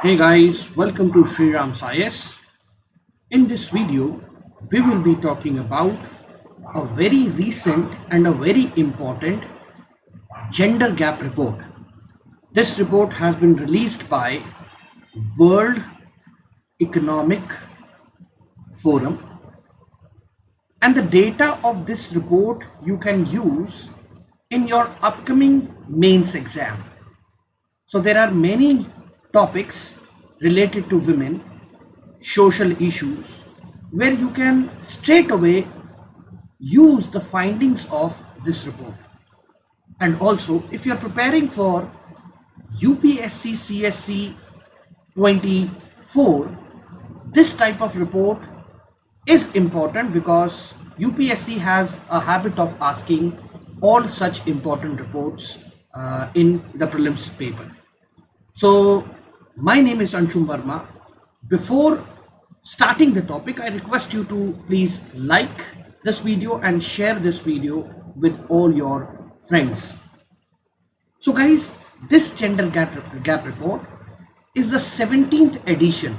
Hey guys, welcome to Sriram Science. In this video, we will be talking about a very recent and a very important gender gap report. This report has been released by World Economic Forum, and the data of this report you can use in your upcoming mains exam. So there are many topics related to women, social issues, where you can straight away use the findings of this report. And also, if you're preparing for UPSC CSC 24, this type of report is important because UPSC has a habit of asking all such important reports in the prelims paper. So, my name is Anshum Verma. Before starting the topic, I request you to please like this video and share this video with all your friends. So guys, this gender gap report is the 17th edition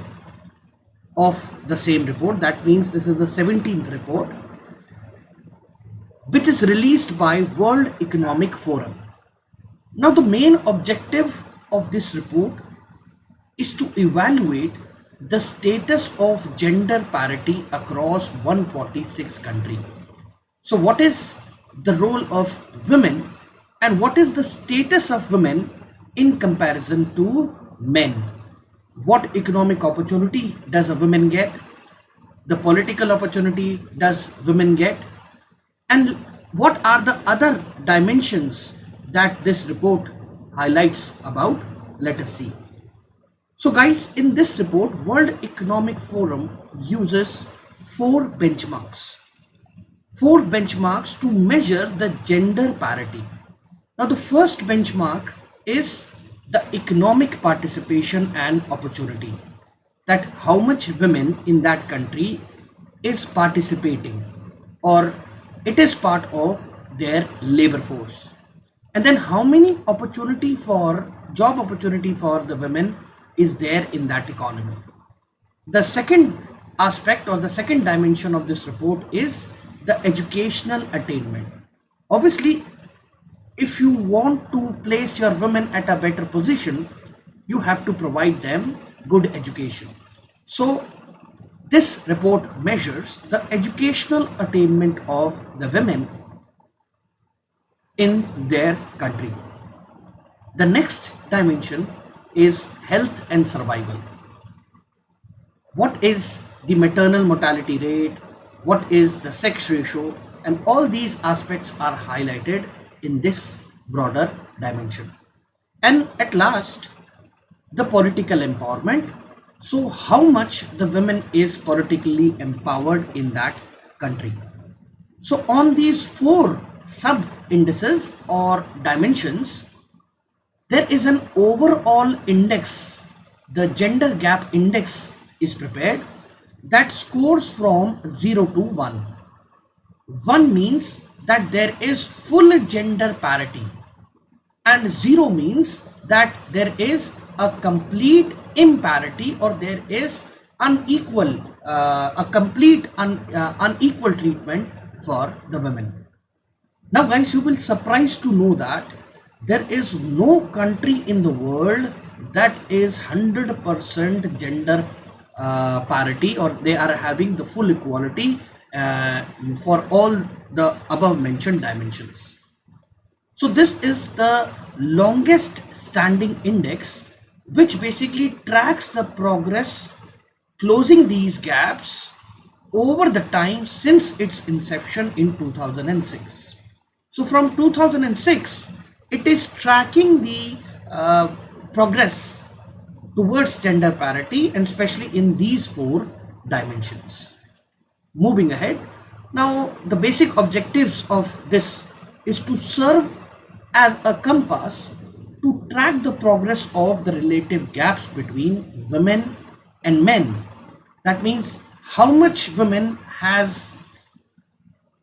of the same report. That means this is the 17th report, which is released by World Economic Forum. Now the main objective of this report is to evaluate the status of gender parity across 146 countries. So what is the role of women and what is the status of women in comparison to men? What economic opportunity does a woman get? The political opportunity does women get? And what are the other dimensions that this report highlights about? Let us see. So guys, in this report, World Economic Forum uses four benchmarks to measure the gender parity. Now the first benchmark is the economic participation and opportunity, that how much women in that country is participating or it is part of their labor force, and then how many job opportunity for the women is there in that economy. The second aspect or the second dimension of this report is the educational attainment. Obviously, if you want to place your women at a better position, you have to provide them good education. So this report measures the educational attainment of the women in their country. The next dimension is health and survival. What is the maternal mortality rate? What is the sex ratio? And all these aspects are highlighted in this broader dimension. And at last, the political empowerment. So how much the women is politically empowered in that country. So on these four sub indices or dimensions, there is an overall index. The gender gap index is prepared that scores from 0 to 1. 1 means that there is full gender parity and 0 means that there is a complete imparity or there is unequal unequal treatment for the women. Now guys, you will surprised to know that there is no country in the world that is 100% gender parity or they are having the full equality for all the above mentioned dimensions. So this is the longest standing index which basically tracks the progress closing these gaps over the time since its inception in 2006. So from 2006, it is tracking the progress towards gender parity and especially in these four dimensions. Moving ahead, now the basic objectives of this is to serve as a compass to track the progress of the relative gaps between women and men. That means how much women has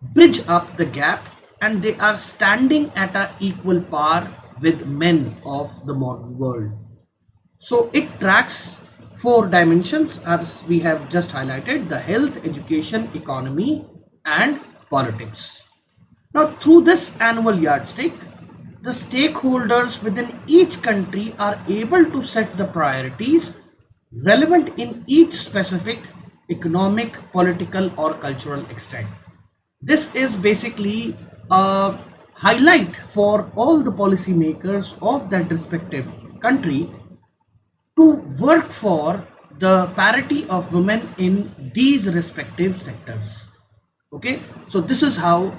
bridged up the gap and they are standing at a equal par with men of the modern world. So it tracks four dimensions as we have just highlighted: the health, education, economy, and politics. Now, through this annual yardstick, the stakeholders within each country are able to set the priorities relevant in each specific economic, political, or cultural extent. This is basically a highlight for all the policymakers of that respective country to work for the parity of women in these respective sectors. Okay, so this is how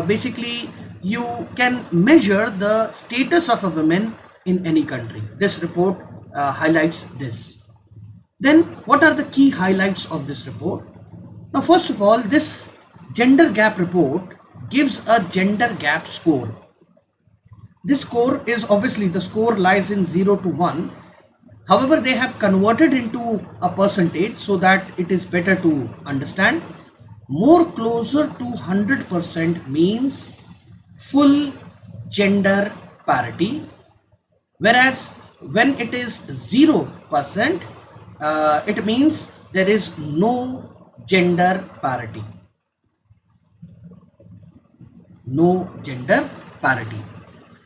basically you can measure the status of a woman in any country. This report highlights this. Then what are the key highlights of this report? Now, first of all, this gender gap report gives a gender gap score. This score is obviously, the score lies in 0 to 1. However, they have converted into a percentage so that it is better to understand. More closer to 100% means full gender parity, whereas when it is 0%, it means there is no gender parity. No gender parity.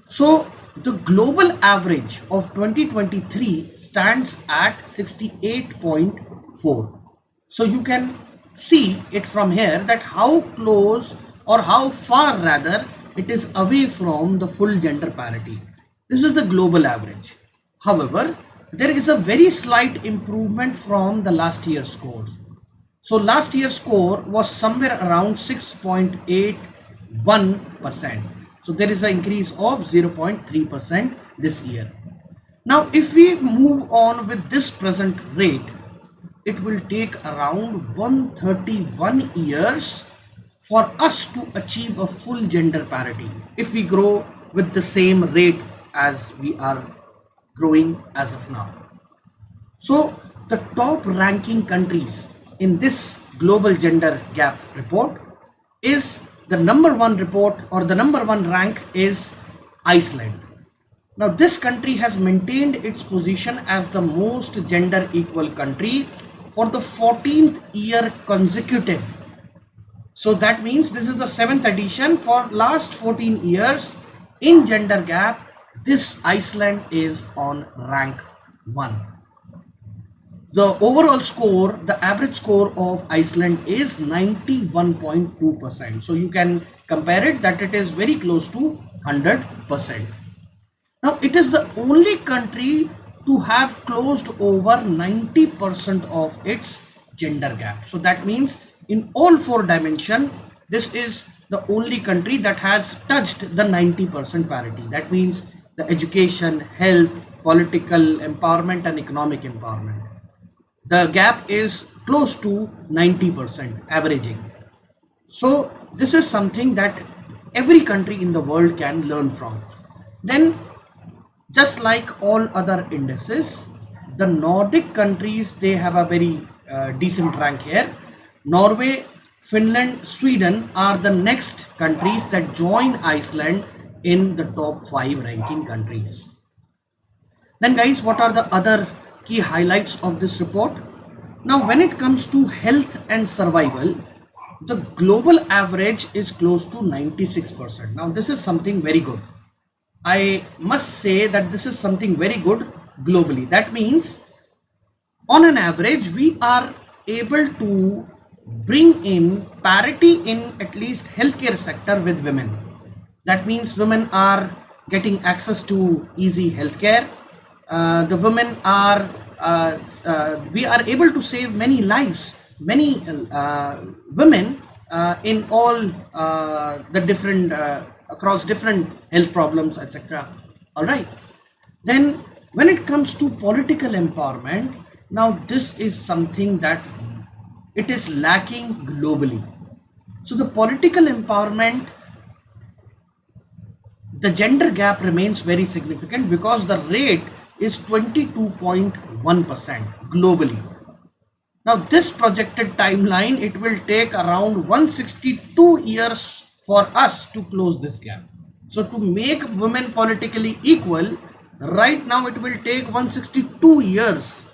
So the global average of 2023 stands at 68.4. So you can see it from here that how close, or how far rather, it is away from the full gender parity. This is the global average. However, there is a very slight improvement from the last year's score. So last year's score was somewhere around 6.81%. So there is an increase of 0.3% this year. Now, if we move on with this present rate, it will take around 131 years for us to achieve a full gender parity if we grow with the same rate as we are growing as of now. So the top ranking countries in this global gender gap report is the number one report, or the number one rank is Iceland. Now this country has maintained its position as the most gender equal country for the 14th year consecutive. So that means this is the 7th edition. For last 14 years in gender gap, this Iceland is on rank 1. The overall score, the average score of Iceland is 91.2%. So you can compare it that it is very close to 100%. Now it is the only country to have closed over 90% of its gender gap. So that means in all four dimensions, this is the only country that has touched the 90% parity. That means the education, health, political empowerment, and economic empowerment. The gap is close to 90% averaging. So this is something that every country in the world can learn from. Then, just like all other indices, the Nordic countries, they have a very decent rank here. Norway, Finland, Sweden are the next countries that join Iceland in the top 5 ranking countries. Then guys, what are the other key highlights of this report? Now when it comes to health and survival, the global average is close to 96%. Now this is something very good. I must say that this is something very good globally. That means on an average we are able to bring in parity in at least healthcare sector with women. That means women are getting access to easy healthcare. The women are we are able to save many lives, many women in all the different across different health problems, etc. All right. Then when it comes to political empowerment, now this is something that it is lacking globally. So the political empowerment, the gender gap remains very significant because the rate is 22.1% globally. Now this projected timeline, it will take around 162 years for us to close this gap. So to make women politically equal, Right now it will take 162 years.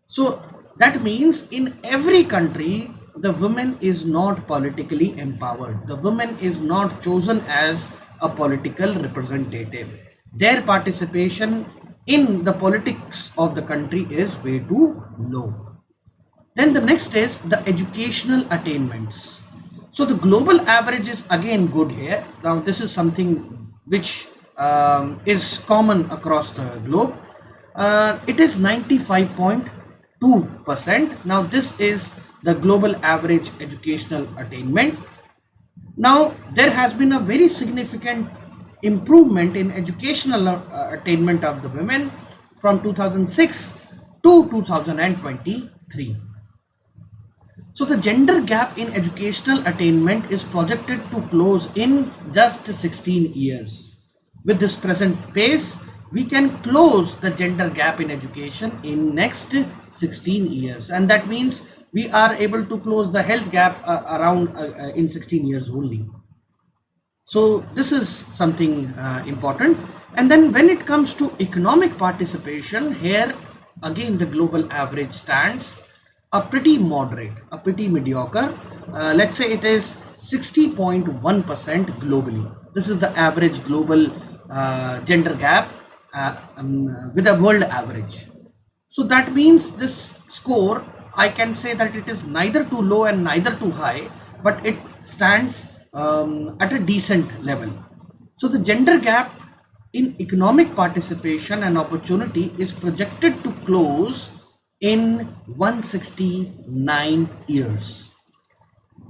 So that means in every country, the woman is not politically empowered. The woman is not chosen as a political representative. Their participation in the politics of the country is way too low. Then the next is the educational attainments. So the global average is again good here. Now this is something which is common across the globe. It is 95.2%. Now this is the global average educational attainment. Now there has been a very significant improvement in educational attainment of the women from 2006 to 2023. So the gender gap in educational attainment is projected to close in just 16 years. With this present pace, we can close the gender gap in education in next 16 years, and that means we are able to close the health gap around in 16 years only. So this is something important. And then when it comes to economic participation, here again the global average stands a pretty moderate, a pretty mediocre. Let's say it is 60.1% globally. This is the average global gender gap with a world average. So that means this score, I can say that it is neither too low and neither too high, but it stands at a decent level. So the gender gap in economic participation and opportunity is projected to close in 169 years.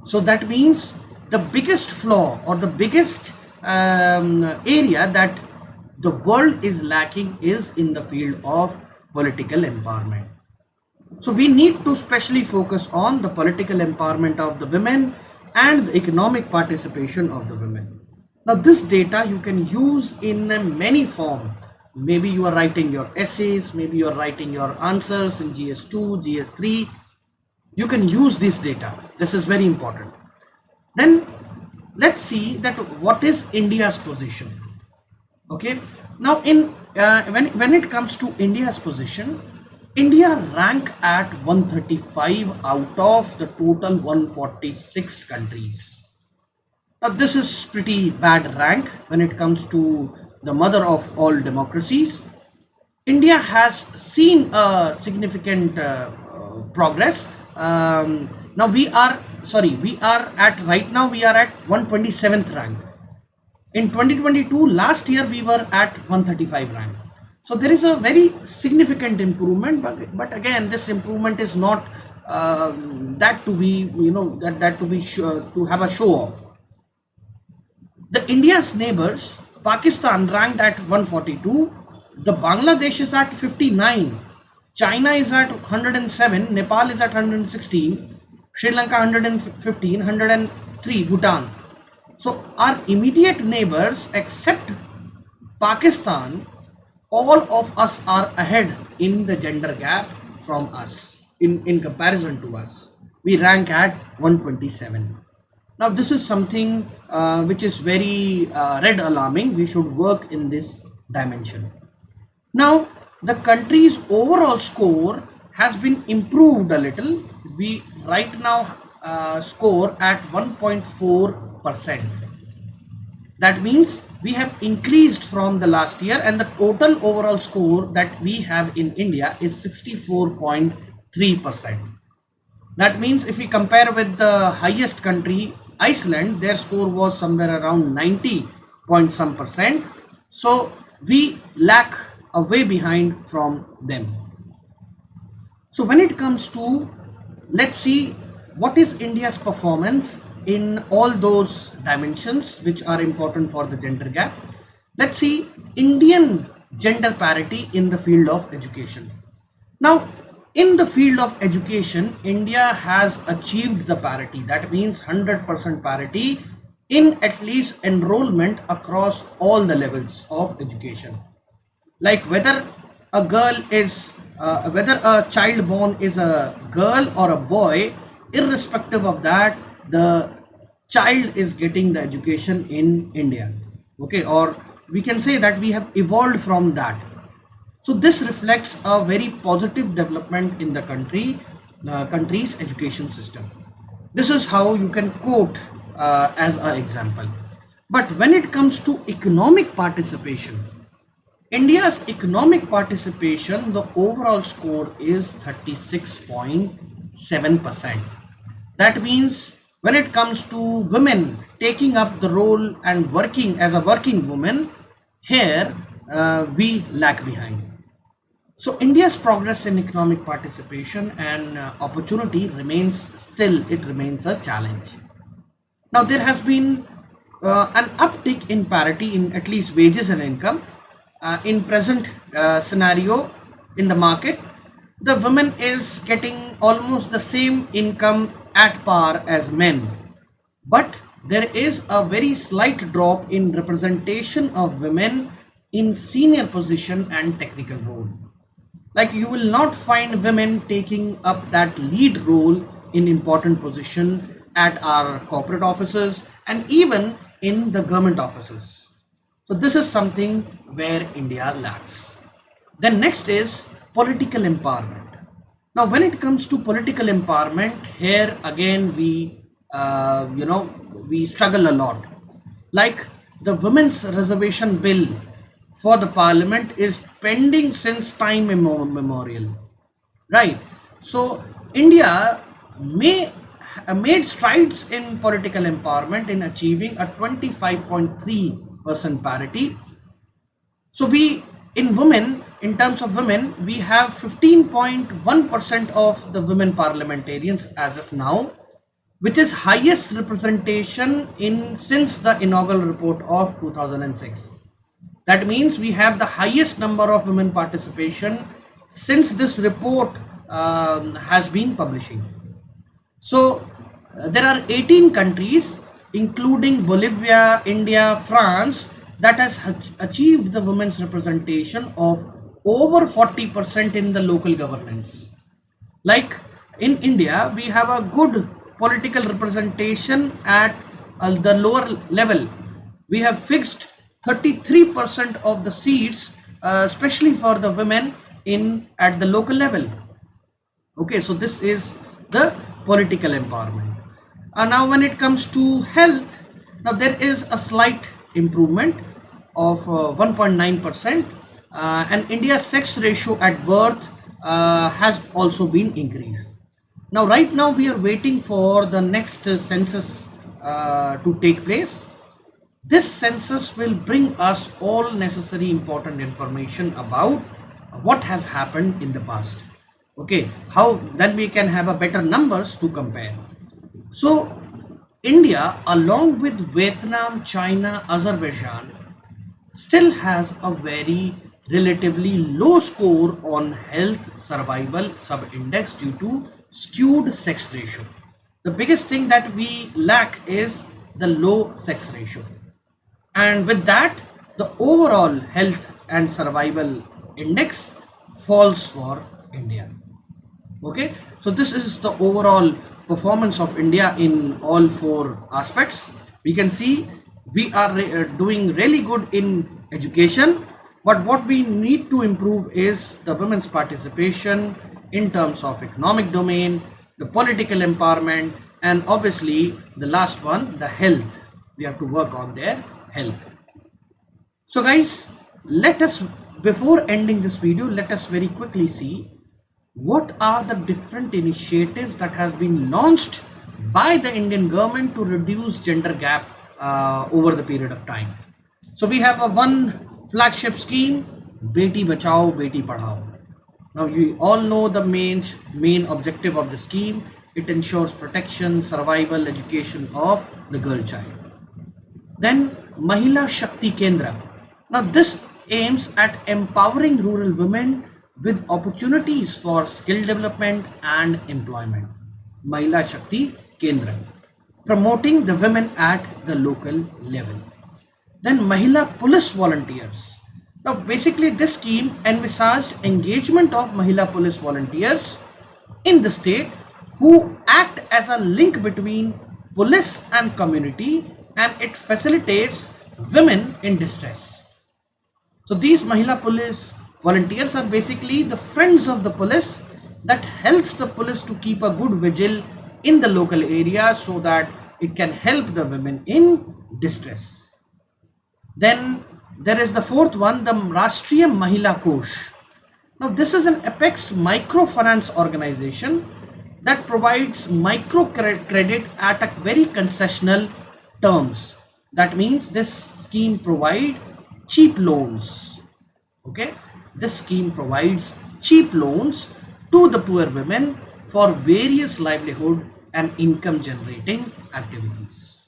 So that means the biggest flaw or the biggest area that the world is lacking is in the field of political empowerment. So we need to specially focus on the political empowerment of the women and the economic participation of the women. Now this data you can use in many forms. Maybe you are writing your essays, maybe you are writing your answers in GS2, GS3. You can use this data. This is very important. Then let's see that what is India's position. Okay, now in when it comes to India's position, India rank at 135 out of the total 146 countries. Now this is pretty bad rank when it comes to the mother of all democracies. India has seen a significant progress. Now we are at right now we are at 127th rank. In 2022, last year we were at 135 rank. So there is a very significant improvement, but again this improvement is not that to be that to be sure to have a show off. The India's neighbors, Pakistan ranked at 142, the Bangladesh is at 59, China is at 107, Nepal is at 116, Sri Lanka 115, 103, Bhutan. So our immediate neighbors except Pakistan, all of us are ahead in the gender gap from us in comparison to us. We rank at 127. Now this is something which is very red alarming. We should work in this dimension. Now the country's overall score has been improved a little. We right now score at 1.4%. That means we have increased from the last year, and the total overall score that we have in India is 64.3%. That means if we compare with the highest country, Iceland, their score was somewhere around 90 point some percent. So we lack a way behind from them. So when it comes to, let's see what is India's performance in all those dimensions which are important for the gender gap. Let's see Indian gender parity in the field of education. Now in the field of education, India has achieved the parity. That means 100% parity in at least enrollment across all the levels of education. Like whether a girl is whether a child born is a girl or a boy, irrespective of that, the child is getting the education in India. Okay, or we can say that we have evolved from that. So this reflects a very positive development in the country's education system. This is how you can quote as an example. But when it comes to economic participation, India's economic participation, the overall score is 36.7%. That means when it comes to women taking up the role and working as a working woman, here we lag behind. So India's progress in economic participation and opportunity remains a challenge. Now there has been an uptick in parity in at least wages and income. In present scenario in the market, the women is getting almost the same income at par as men, but there is a very slight drop in representation of women in senior position and technical role. Like you will not find women taking up that lead role in important position at our corporate offices and even in the government offices. So this is something where India lacks. Then next is political empowerment. Now when it comes to political empowerment, here again we struggle a lot. Like the women's reservation bill for the parliament is pending since time immemorial, right? So India may made strides in political empowerment in achieving a 25.3% parity. So we in women, in terms of women, we have 15.1% of the women parliamentarians as of now, which is highest representation in since the inaugural report of 2006. That means we have the highest number of women participation since this report has been publishing. So there are 18 countries, including Bolivia, India, France, that has achieved the women's representation of over 40% in the local governance. Like in India, we have a good political representation at the lower level. We have fixed 33% of the seats, especially for the women in at the local level. Okay, so this is the political empowerment. Now when it comes to health, now there is a slight improvement of 1.9%, and India's sex ratio at birth has also been increased. Now right now we are waiting for the next census to take place. This census will bring us all necessary important information about what has happened in the past. Okay, how then we can have a better numbers to compare. So India, along with Vietnam, China, Azerbaijan, still has a very relatively low score on health survival sub-index due to skewed sex ratio. The biggest thing that we lack is the low sex ratio. And with that, the overall health and survival index falls for India. Okay, so this is the overall performance of India in all four aspects. We can see we are doing really good in education, but what we need to improve is the women's participation in terms of economic domain, the political empowerment, and obviously the last one, the health. We have to work on their health. So guys, let us, before ending this video, let us very quickly see what are the different initiatives that has been launched by the Indian government to reduce gender gap over the period of time. So we have a one flagship scheme, Beti Bachao, Beti Padhao. Now you all know the main objective of the scheme. It ensures protection, survival, education of the girl child. Then Mahila Shakti Kendra. Now this aims at empowering rural women with opportunities for skill development and employment. Mahila Shakti Kendra, promoting the women at the local level. Then Mahila Police Volunteers. Now basically this scheme envisaged engagement of Mahila Police Volunteers in the state who act as a link between police and community, and it facilitates women in distress. So these Mahila Police Volunteers are basically the friends of the police that helps the police to keep a good vigil in the local area so that it can help the women in distress. Then there is the fourth one, the Rashtriya Mahila Kosh. Now this is an apex microfinance organization that provides micro credit at a very concessional terms. That means this scheme provide cheap loans. Okay, this scheme provides cheap loans to the poor women for various livelihood and income generating activities.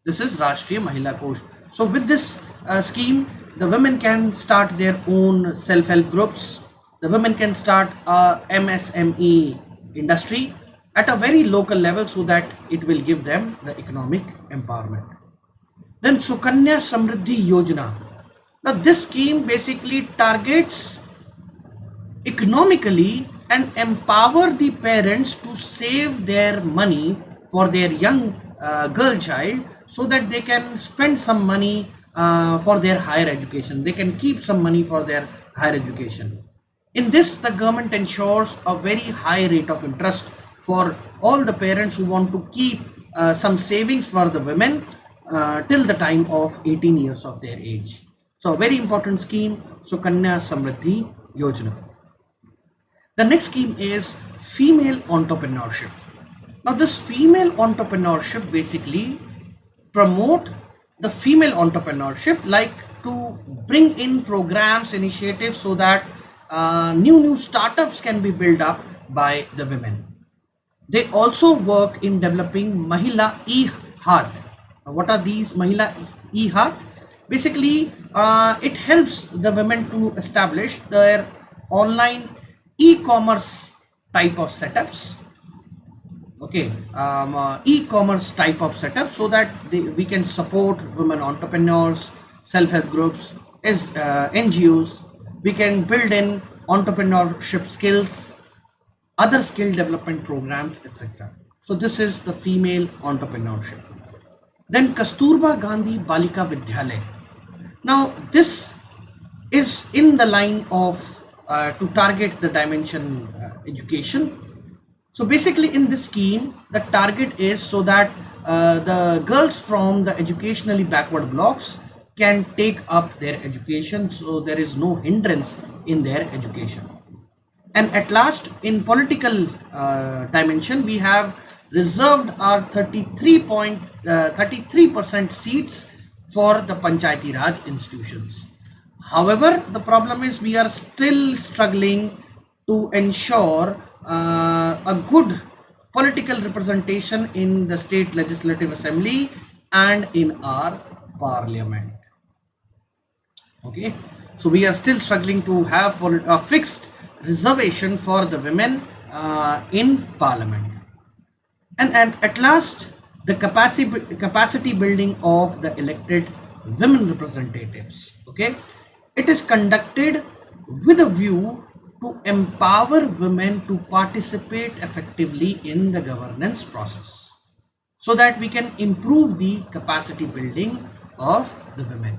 This is Rashtriya Mahila Kosh. So with this scheme, the women can start their own self-help groups. The women can start a MSME industry at a very local level so that it will give them the economic empowerment. Then Sukanya Samriddhi Yojana. Now this scheme basically targets economically and empower the parents to save their money for their young girl child so that they can spend some money for their higher education. They can keep some money for their higher education. In this, the government ensures a very high rate of interest for all the parents who want to keep some savings for the women till the time of 18 years of their age. So a very important scheme, Sukanya Samriddhi Yojana. The next scheme is female entrepreneurship. Now this female entrepreneurship basically promote the female entrepreneurship, like to bring in programs, initiatives so that new startups can be built up by the women. They also work in developing Mahila E-Hath. What are these Mahila E-Hath? Basically, it helps the women to establish their online e-commerce type of setups. Okay, e-commerce type of setup so that we can support women entrepreneurs, self-help groups, as NGOs. We can build in entrepreneurship skills, other skill development programs, etc. So this is the female entrepreneurship. Then Kasturba Gandhi Balika Vidyalaya. Now this is in the line of to target the dimension education. So basically in this scheme, the target is so that the girls from the educationally backward blocks can take up their education, so there is no hindrance in their education. And at last, in political dimension, we have reserved our 33% seats for the Panchayati Raj institutions. However, the problem is we are still struggling to ensure a good political representation in the state legislative assembly and in our parliament. Okay, so we are still struggling to have a fixed reservation for the women in parliament. And at last, the capacity building of the elected women representatives. Okay, it is conducted with a view to empower women to participate effectively in the governance process so that we can improve the capacity building of the women.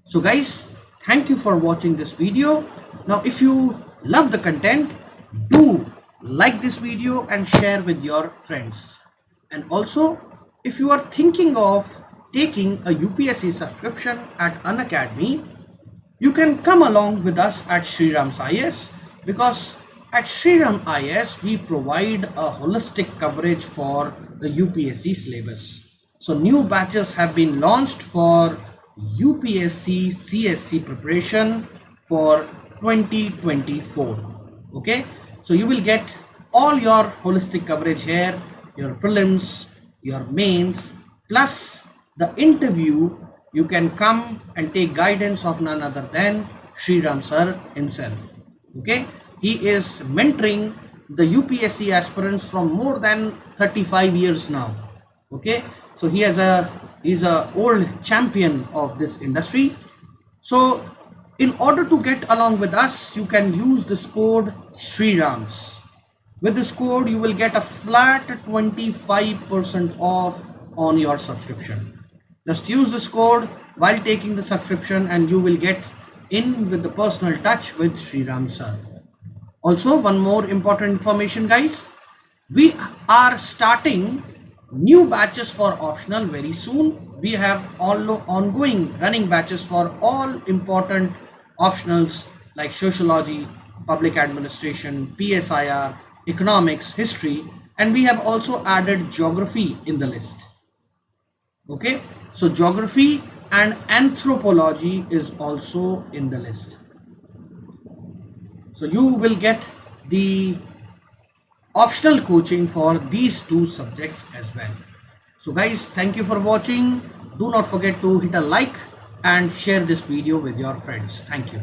So guys, thank you for watching this video. Now if you love the content, do like this video and share with your friends. And also, if you are thinking of taking a UPSC subscription at Unacademy, you can come along with us at Shriram's IS, because at Shriram IS we provide a holistic coverage for the UPSC syllabus. So new batches have been launched for UPSC CSC preparation for 2024. Okay, so you will get all your holistic coverage here, your prelims, your mains, plus the interview. You can come and take guidance of none other than Shriram sir himself. Okay, he is mentoring the UPSC aspirants from more than 35 years now. Okay, so he's a old champion of this industry. So in order to get along with us, you can use this code Shrirams. With this code, you will get a flat 25% off on your subscription. Just use this code while taking the subscription and you will get in with the personal touch with Sriram sir. Also, one more important information, guys. We are starting new batches for optional very soon. We have all ongoing running batches for all important optionals like sociology, public administration, PSIR, economics, history, and we have also added geography in the list. Okay, so geography and anthropology is also in the list. So you will get the optional coaching for these two subjects as well. So guys, thank you for watching. Do not forget to hit a like and share this video with your friends. Thank you.